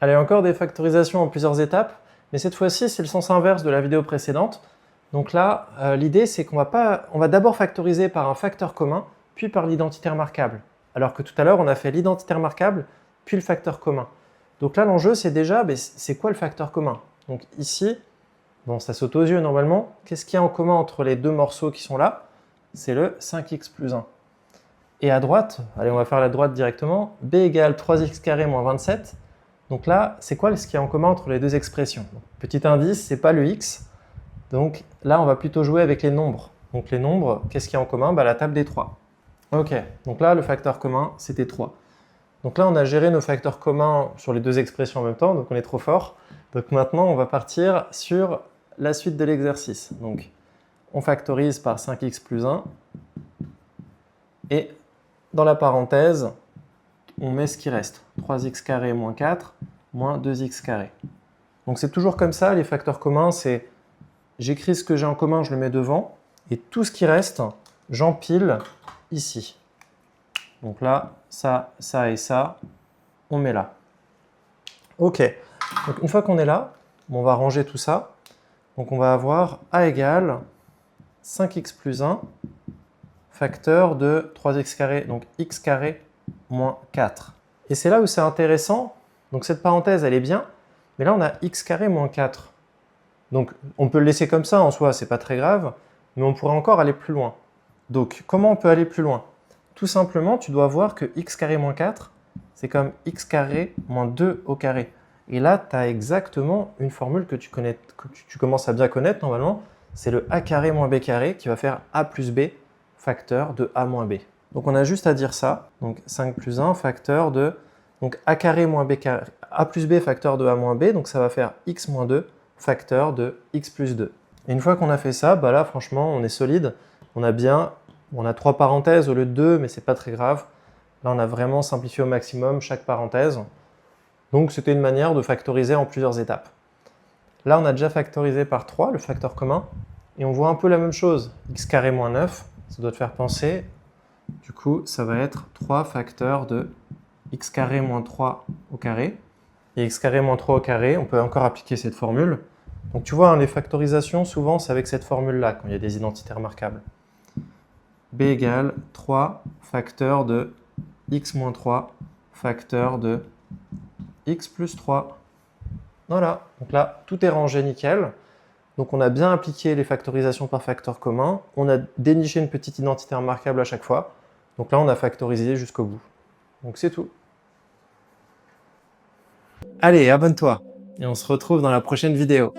Allez, encore des factorisations en plusieurs étapes, mais cette fois-ci, c'est le sens inverse de la vidéo précédente. Donc là, l'idée, c'est qu'on va d'abord factoriser par un facteur commun, puis par l'identité remarquable. Alors que tout à l'heure, on a fait l'identité remarquable, puis le facteur commun. Donc là, l'enjeu, c'est déjà, c'est quoi le facteur commun? Donc ici, bon, ça saute aux yeux normalement. Qu'est-ce qu'il y a en commun entre les deux morceaux qui sont là? C'est le 5x plus 1. Et à droite, allez, on va faire la droite directement, b égale 3x carré moins 27. Donc là, c'est quoi ce qu'il y a en commun entre les deux expressions? Donc, petit indice, c'est pas le x. Donc là, on va plutôt jouer avec les nombres. Donc les nombres, qu'est-ce qu'il y a en commun? La table des 3. Ok, donc là, le facteur commun, c'était 3. Donc là, on a géré nos facteurs communs sur les deux expressions en même temps, donc on est trop fort. Donc maintenant, on va partir sur la suite de l'exercice. Donc on factorise par 5x plus 1. Et dans la parenthèse, on met ce qui reste. 3x carré moins 4 moins 2x carré. Donc c'est toujours comme ça, les facteurs communs, c'est j'écris ce que j'ai en commun, je le mets devant, et tout ce qui reste, j'empile ici. Donc là, ça, ça et ça, on met là. Ok, donc une fois qu'on est là, on va ranger tout ça. Donc on va avoir a égale 5x plus 1 facteur de 3x carré, donc x carré moins 4. Et c'est là où c'est intéressant. Donc cette parenthèse, elle est bien, mais là on a x carré moins 4. Donc on peut le laisser comme ça en soi, c'est pas très grave, mais on pourrait encore aller plus loin. Donc comment on peut aller plus loin? Tout simplement, tu dois voir que x carré moins 4, c'est comme x carré moins 2 au carré. Et là, tu as exactement une formule que tu commences à bien connaître normalement, c'est le a carré moins b carré qui va faire a plus b facteur de a moins b. Donc on a juste à dire ça, donc 5 plus 1 facteur de donc a carré moins b carré, a plus b facteur de a moins b, donc ça va faire x moins 2 facteur de x plus 2. Et une fois qu'on a fait ça, là franchement on est solide, on a 3 parenthèses au lieu de 2, mais c'est pas très grave. Là on a vraiment simplifié au maximum chaque parenthèse. Donc c'était une manière de factoriser en plusieurs étapes. Là on a déjà factorisé par 3, le facteur commun, et on voit un peu la même chose, x carré moins 9, ça doit te faire penser. Du coup, ça va être 3 facteurs de x carré moins 3 au carré. Et x carré moins 3 au carré, on peut encore appliquer cette formule. Donc tu vois, les factorisations, souvent, c'est avec cette formule-là, quand il y a des identités remarquables. b égale 3 facteurs de x moins 3 facteur de x plus 3. Voilà, donc là, tout est rangé nickel. Donc on a bien appliqué les factorisations par facteur commun, on a déniché une petite identité remarquable à chaque fois. Donc là, on a factorisé jusqu'au bout. Donc c'est tout. Allez, abonne-toi et on se retrouve dans la prochaine vidéo.